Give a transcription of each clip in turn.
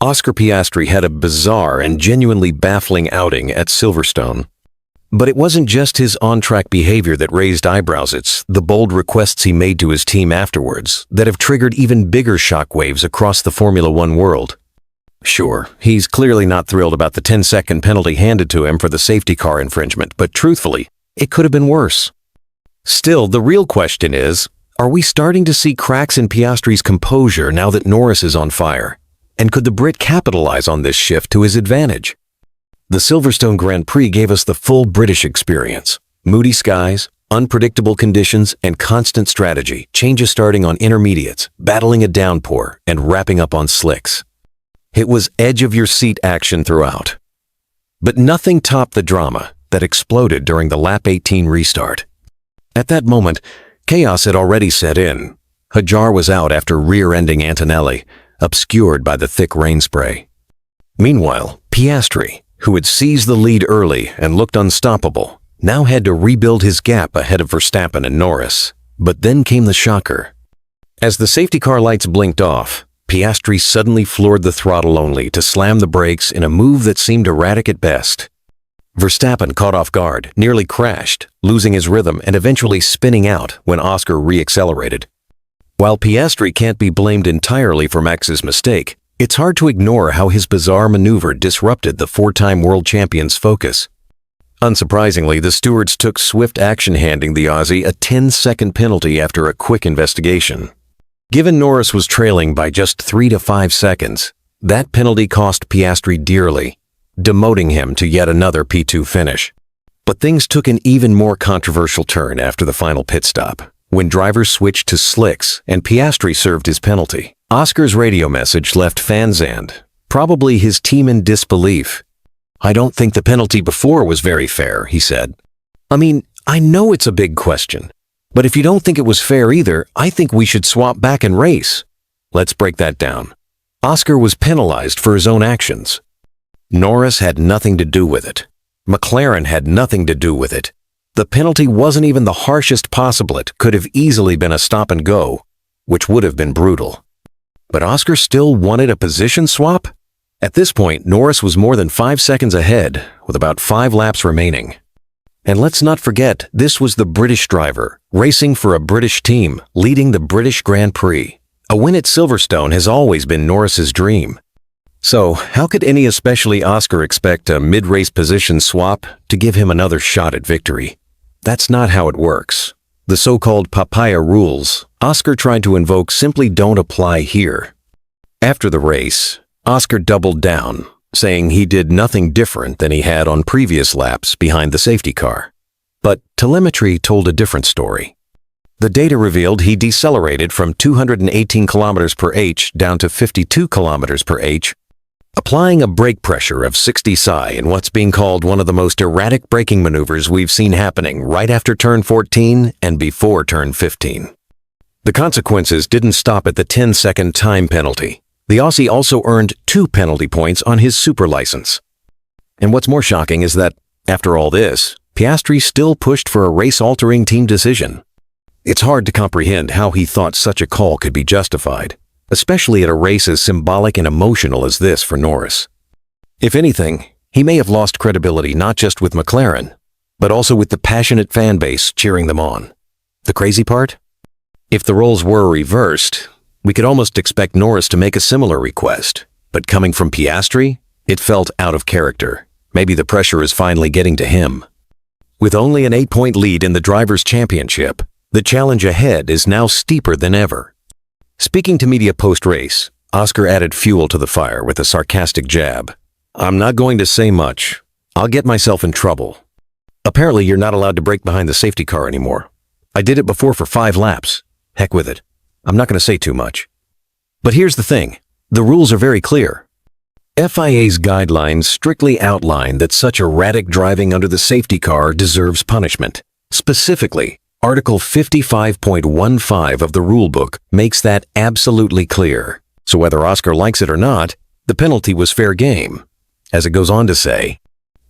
Oscar Piastri had a bizarre and genuinely baffling outing at Silverstone. But it wasn't just his on-track behavior that raised eyebrows, it's the bold requests he made to his team afterwards that have triggered even bigger shockwaves across the Formula One world. Sure, he's clearly not thrilled about the 10-second penalty handed to him for the safety car infringement, but truthfully, it could have been worse. Still, the real question is, are we starting to see cracks in Piastri's composure now that Norris is on fire? And could the Brit capitalize on this shift to his advantage? The Silverstone Grand Prix gave us the full British experience. Moody skies, unpredictable conditions, and constant strategy, changes starting on intermediates, battling a downpour, and wrapping up on slicks. It was edge-of-your-seat action throughout. But nothing topped the drama that exploded during the lap 18 restart. At that moment, chaos had already set in. Hajar was out after rear-ending Antonelli, obscured by the thick rain spray. Meanwhile, Piastri, who had seized the lead early and looked unstoppable, now had to rebuild his gap ahead of Verstappen and Norris. But then came the shocker. As the safety car lights blinked off, Piastri suddenly floored the throttle only to slam the brakes in a move that seemed erratic at best. Verstappen caught off guard, nearly crashed, losing his rhythm and eventually spinning out when Oscar re-accelerated. While Piastri can't be blamed entirely for Max's mistake, it's hard to ignore how his bizarre maneuver disrupted the four-time world champion's focus. Unsurprisingly, the stewards took swift action, handing the Aussie a 10-second penalty after a quick investigation. Given Norris was trailing by just 3 to 5 seconds, that penalty cost Piastri dearly, demoting him to yet another P2 finish. But things took an even more controversial turn after the final pit stop, when drivers switched to slicks and Piastri served his penalty. Oscar's radio message left fans and probably his team in disbelief. "I don't think the penalty before was very fair," he said. "I mean, I know it's a big question, but if you don't think it was fair either, I think we should swap back and race." Let's break that down. Oscar was penalized for his own actions. Norris had nothing to do with it. McLaren had nothing to do with it. The penalty wasn't even the harshest possible. It could have easily been a stop and go, which would have been brutal. But Oscar still wanted a position swap? At this point, Norris was more than 5 seconds ahead, with about 5 laps remaining. And let's not forget, this was the British driver, racing for a British team, leading the British Grand Prix. A win at Silverstone has always been Norris's dream. So, how could any, especially Oscar, expect a mid-race position swap to give him another shot at victory? That's not how it works. The so-called papaya rules Oscar tried to invoke simply don't apply here. After the race, Oscar doubled down, saying he did nothing different than he had on previous laps behind the safety car. But telemetry told a different story. The data revealed he decelerated from 218 km per h down to 52 km per h, applying a brake pressure of 60 psi in what's being called one of the most erratic braking maneuvers we've seen happening right after turn 14 and before turn 15. The consequences didn't stop at the 10-second time penalty. The Aussie also earned 2 penalty points on his super license. And what's more shocking is that, after all this, Piastri still pushed for a race-altering team decision. It's hard to comprehend how he thought such a call could be justified, especially at a race as symbolic and emotional as this for Norris. If anything, he may have lost credibility not just with McLaren, but also with the passionate fan base cheering them on. The crazy part? If the roles were reversed, we could almost expect Norris to make a similar request, but coming from Piastri, it felt out of character. Maybe the pressure is finally getting to him. With only an 8-point lead in the Drivers' Championship, the challenge ahead is now steeper than ever. Speaking to media post-race, Oscar added fuel to the fire with a sarcastic jab. "I'm not going to say much. I'll get myself in trouble. Apparently you're not allowed to brake behind the safety car anymore. I did it before for 5 laps. Heck with it. I'm not going to say too much. But here's the thing. The rules are very clear. FIA's guidelines strictly outline that such erratic driving under the safety car deserves punishment. Specifically, Article 55.15 of the rulebook makes that absolutely clear. So whether Oscar likes it or not, the penalty was fair game. As it goes on to say,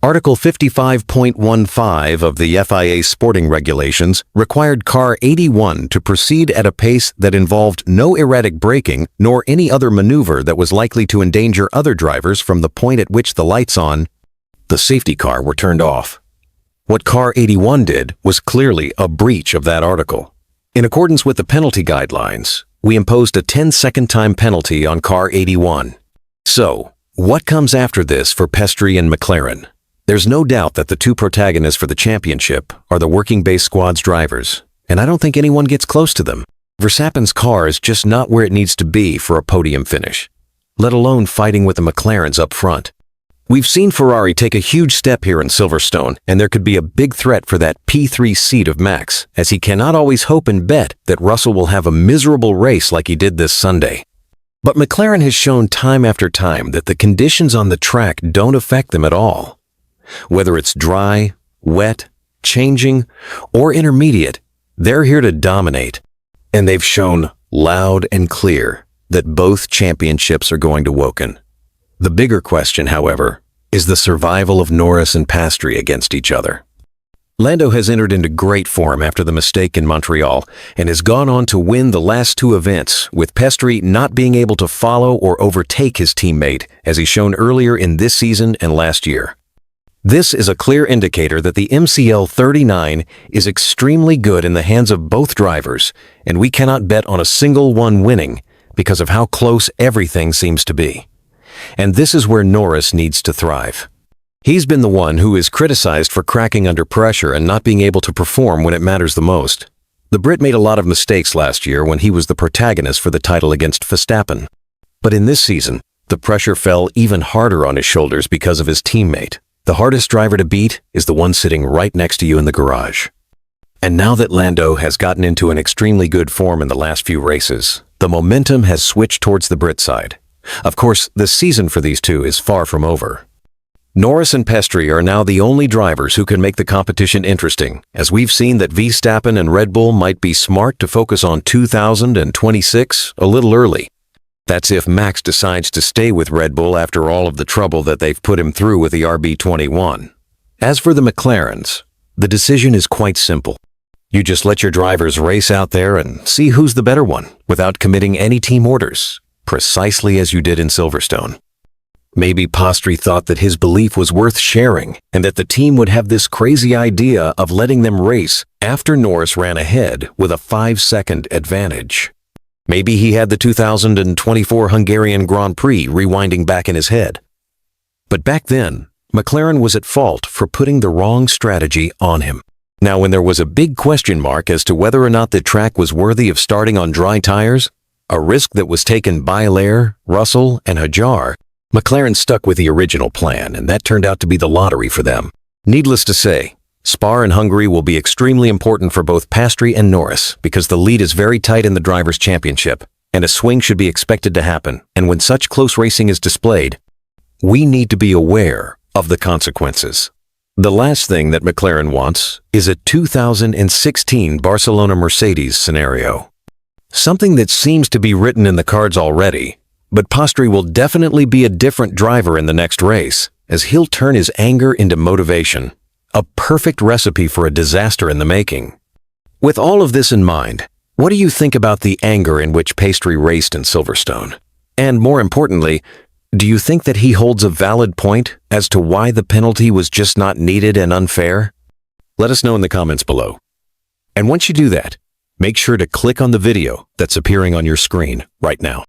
Article 55.15 of the FIA sporting regulations required car 81 to proceed at a pace that involved no erratic braking nor any other maneuver that was likely to endanger other drivers from the point at which the lights on the safety car were turned off. What car 81 did was clearly a breach of that article. In accordance with the penalty guidelines, we imposed a 10-second time penalty on car 81. So, what comes after this for Piastri and McLaren? There's no doubt that the two protagonists for the championship are the working base squad's drivers, and I don't think anyone gets close to them. Verstappen's car is just not where it needs to be for a podium finish, let alone fighting with the McLarens up front. We've seen Ferrari take a huge step here in Silverstone, and there could be a big threat for that P3 seat of Max, as he cannot always hope and bet that Russell will have a miserable race like he did this Sunday. But McLaren has shown time after time that the conditions on the track don't affect them at all. Whether it's dry, wet, changing, or intermediate, they're here to dominate. And they've shown loud and clear that both championships are going to Woken. The bigger question, however, is the survival of Norris and Piastri against each other. Lando has entered into great form after the mistake in Montreal and has gone on to win the last two events, with Piastri not being able to follow or overtake his teammate, as he's shown earlier in this season and last year. This is a clear indicator that the MCL 39 is extremely good in the hands of both drivers, and we cannot bet on a single one winning because of how close everything seems to be. And this is where Norris needs to thrive. He's been the one who is criticized for cracking under pressure and not being able to perform when it matters the most. The Brit made a lot of mistakes last year when he was the protagonist for the title against Verstappen. But in this season, the pressure fell even harder on his shoulders because of his teammate. The hardest driver to beat is the one sitting right next to you in the garage. And now that Lando has gotten into an extremely good form in the last few races, the momentum has switched towards the Brit side. Of course, the season for these two is far from over. Norris and Piastri are now the only drivers who can make the competition interesting, as we've seen that Verstappen and Red Bull might be smart to focus on 2026 a little early. That's if Max decides to stay with Red Bull after all of the trouble that they've put him through with the RB21. As for the McLarens, the decision is quite simple. You just let your drivers race out there and see who's the better one without committing any team orders, precisely as you did in Silverstone. Maybe Piastri thought that his belief was worth sharing and that the team would have this crazy idea of letting them race after Norris ran ahead with a 5-second advantage. Maybe he had the 2024 Hungarian Grand Prix rewinding back in his head. But back then, McLaren was at fault for putting the wrong strategy on him. Now, when there was a big question mark as to whether or not the track was worthy of starting on dry tires, a risk that was taken by Leclerc, Russell, and Hajar, McLaren stuck with the original plan, and that turned out to be the lottery for them. Needless to say, Spa and Hungary will be extremely important for both Piastri and Norris because the lead is very tight in the Drivers' Championship, and a swing should be expected to happen. And when such close racing is displayed, we need to be aware of the consequences. The last thing that McLaren wants is a 2016 Barcelona-Mercedes scenario. Something that seems to be written in the cards already, but Piastri will definitely be a different driver in the next race, as he'll turn his anger into motivation. A perfect recipe for a disaster in the making. With all of this in mind, what do you think about the anger in which Piastri raced in Silverstone? And more importantly, do you think that he holds a valid point as to why the penalty was just not needed and unfair? Let us know in the comments below. And once you do that, make sure to click on the video that's appearing on your screen right now.